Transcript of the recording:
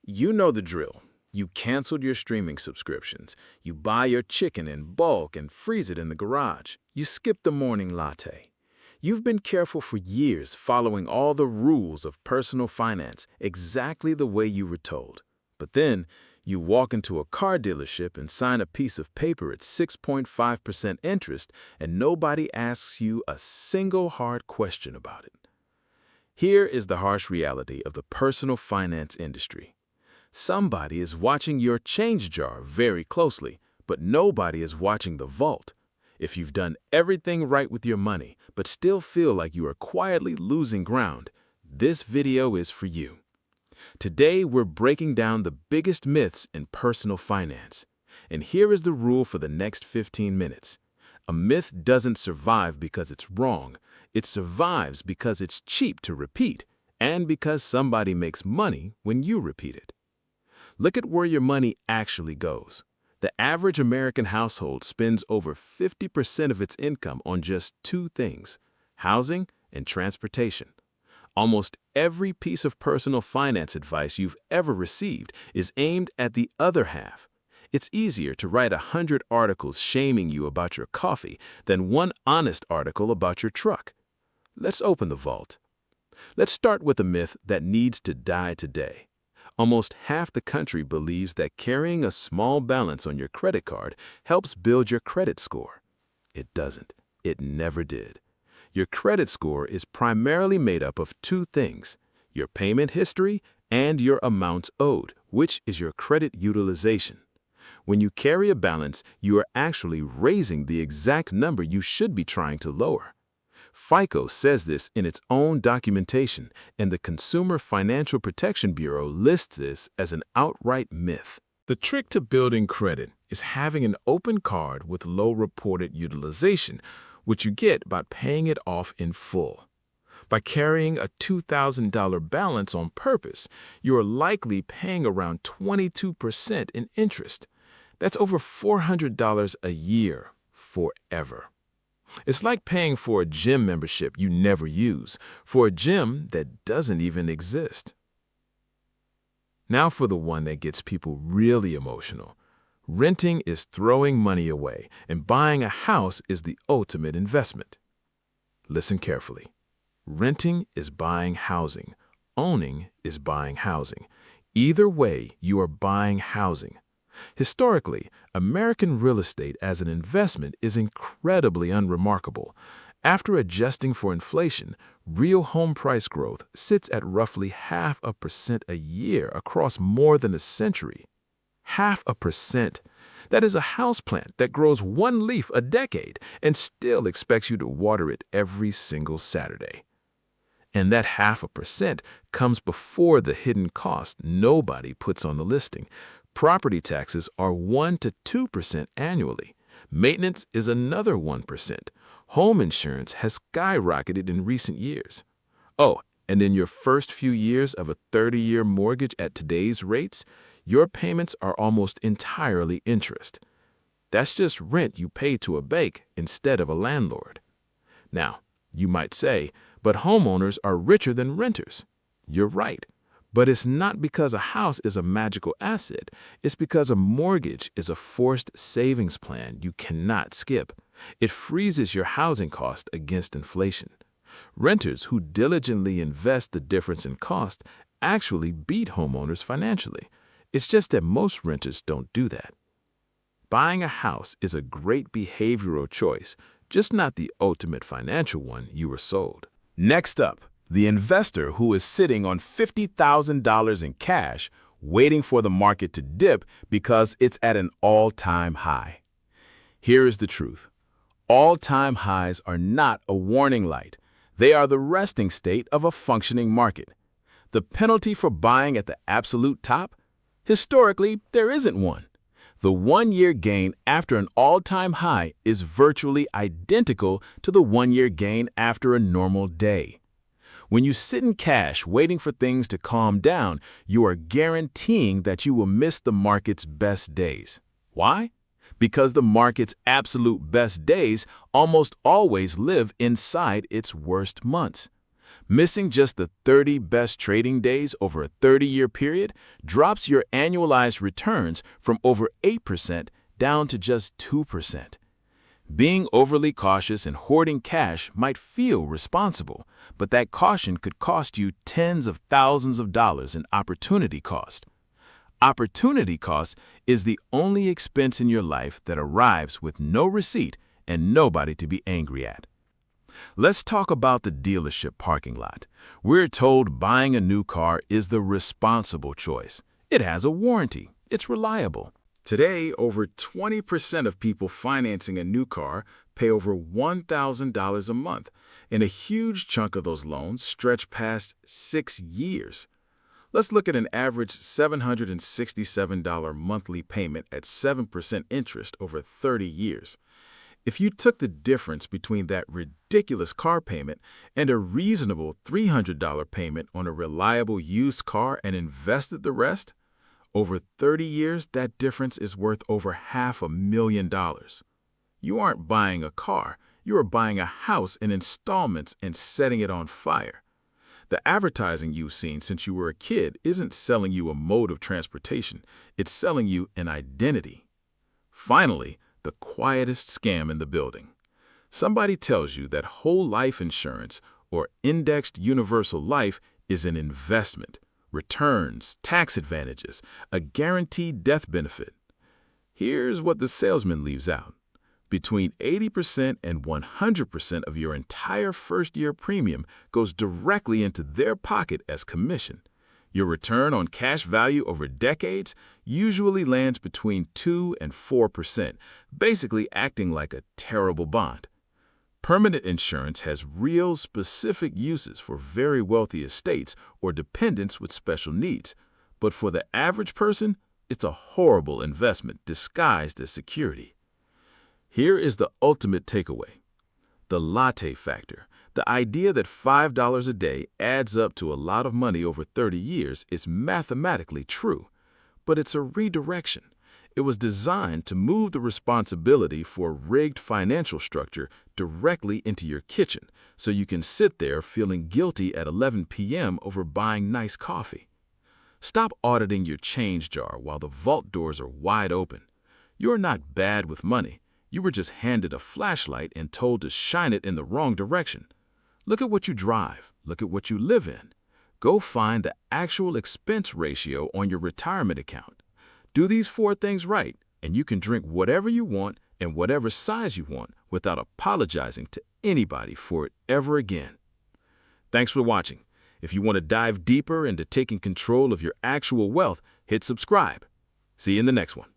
You know the drill. You canceled your streaming subscriptions. You buy your chicken in bulk and freeze it in the garage. You skip the morning latte. You've been careful for years, following all the rules of personal finance exactly the way you were told. But then, you walk into a car dealership and sign a piece of paper at 6.5% interest, and nobody asks you a single hard question about it. Here is the harsh reality of the personal finance industry. Somebody is watching your change jar very closely, but nobody is watching the vault. If you've done everything right with your money, but still feel like you are quietly losing ground, this video is for you. Today, we're breaking down the biggest myths in personal finance. And here is the rule for the next 15 minutes. A myth doesn't survive because it's wrong. It survives because it's cheap to repeat, and because somebody makes money when you repeat it. Look at where your money actually goes. The average American household spends over 50% of its income on just two things: housing and transportation. Almost every piece of personal finance advice you've ever received is aimed at the other half. It's easier to write 100 articles shaming you about your coffee than one honest article about your truck. Let's open the vault. Let's start with a myth that needs to die today. Almost half the country believes that carrying a small balance on your credit card helps build your credit score. It doesn't. It never did. Your credit score is primarily made up of two things: your payment history and your amounts owed, which is your credit utilization. When you carry a balance, you are actually raising the exact number you should be trying to lower. FICO says this in its own documentation, and the Consumer Financial Protection Bureau lists this as an outright myth. The trick to building credit is having an open card with low reported utilization, which you get by paying it off in full. By carrying a $2,000 balance on purpose, you are likely paying around 22% in interest. That's over $400 a year, forever. It's like paying for a gym membership you never use, for a gym that doesn't even exist. Now for the one that gets people really emotional. Renting is throwing money away, and buying a house is the ultimate investment. Listen carefully. Renting is buying housing. Owning is buying housing. Either way, you are buying housing. Historically, American real estate as an investment is incredibly unremarkable. After adjusting for inflation, real home price growth sits at roughly 0.5% a year across more than a century. 0.5%. That is a houseplant that grows one leaf a decade and still expects you to water it every single Saturday. And that 0.5% comes before the hidden cost nobody puts on the listing. Property taxes are 1 to 2% annually. Maintenance is another 1%. Home insurance has skyrocketed in recent years. Oh, and in your first few years of a 30-year mortgage at today's rates, your payments are almost entirely interest. That's just rent you pay to a bank instead of a landlord. Now, you might say, but homeowners are richer than renters. You're right. But it's not because a house is a magical asset. It's because a mortgage is a forced savings plan you cannot skip. It freezes your housing cost against inflation. Renters who diligently invest the difference in cost actually beat homeowners financially. It's just that most renters don't do that. Buying a house is a great behavioral choice, just not the ultimate financial one you were sold. Next up, the investor who is sitting on $50,000 in cash, waiting for the market to dip because it's at an all-time high. Here is the truth. All-time highs are not a warning light. They are the resting state of a functioning market. The penalty for buying at the absolute top? Historically, there isn't one. The one-year gain after an all-time high is virtually identical to the one-year gain after a normal day. When you sit in cash waiting for things to calm down, you are guaranteeing that you will miss the market's best days. Why? Because the market's absolute best days almost always live inside its worst months. Missing just the 30 best trading days over a 30-year period drops your annualized returns from over 8% down to just 2%. Being overly cautious and hoarding cash might feel responsible, but that caution could cost you tens of thousands of dollars in opportunity cost. Opportunity cost is the only expense in your life that arrives with no receipt and nobody to be angry at. Let's talk about the dealership parking lot. We're told buying a new car is the responsible choice. It has a warranty. It's reliable. Today, over 20% of people financing a new car pay over $1,000 a month, and a huge chunk of those loans stretch past 6 years. Let's look at an average $767 monthly payment at 7% interest over 30 years. If you took the difference between that ridiculous car payment and a reasonable $300 payment on a reliable used car and invested the rest, over 30 years, that difference is worth over $500,000. You aren't buying a car, you are buying a house in installments and setting it on fire. The advertising you've seen since you were a kid isn't selling you a mode of transportation, it's selling you an identity. Finally, the quietest scam in the building. Somebody tells you that whole life insurance or indexed universal life is an investment. Returns, tax advantages, a guaranteed death benefit. Here's what the salesman leaves out. Between 80% and 100% of your entire first-year premium goes directly into their pocket as commission. Your return on cash value over decades usually lands between 2 and 4%, basically acting like a terrible bond. Permanent insurance has real specific uses for very wealthy estates or dependents with special needs, but for the average person, it's a horrible investment disguised as security. Here is the ultimate takeaway. The latte factor, the idea that $5 a day adds up to a lot of money over 30 years is mathematically true, but it's a redirection. It was designed to move the responsibility for a rigged financial structure directly into your kitchen, so you can sit there feeling guilty at 11 p.m. over buying nice coffee. Stop auditing your change jar while the vault doors are wide open. You're not bad with money. You were just handed a flashlight and told to shine it in the wrong direction. Look at what you drive. Look at what you live in. Go find the actual expense ratio on your retirement account. Do these 4 things right, and you can drink whatever you want and whatever size you want without apologizing to anybody for it ever again. Thanks for watching. If you want to dive deeper into taking control of your actual wealth, hit subscribe. See you in the next one.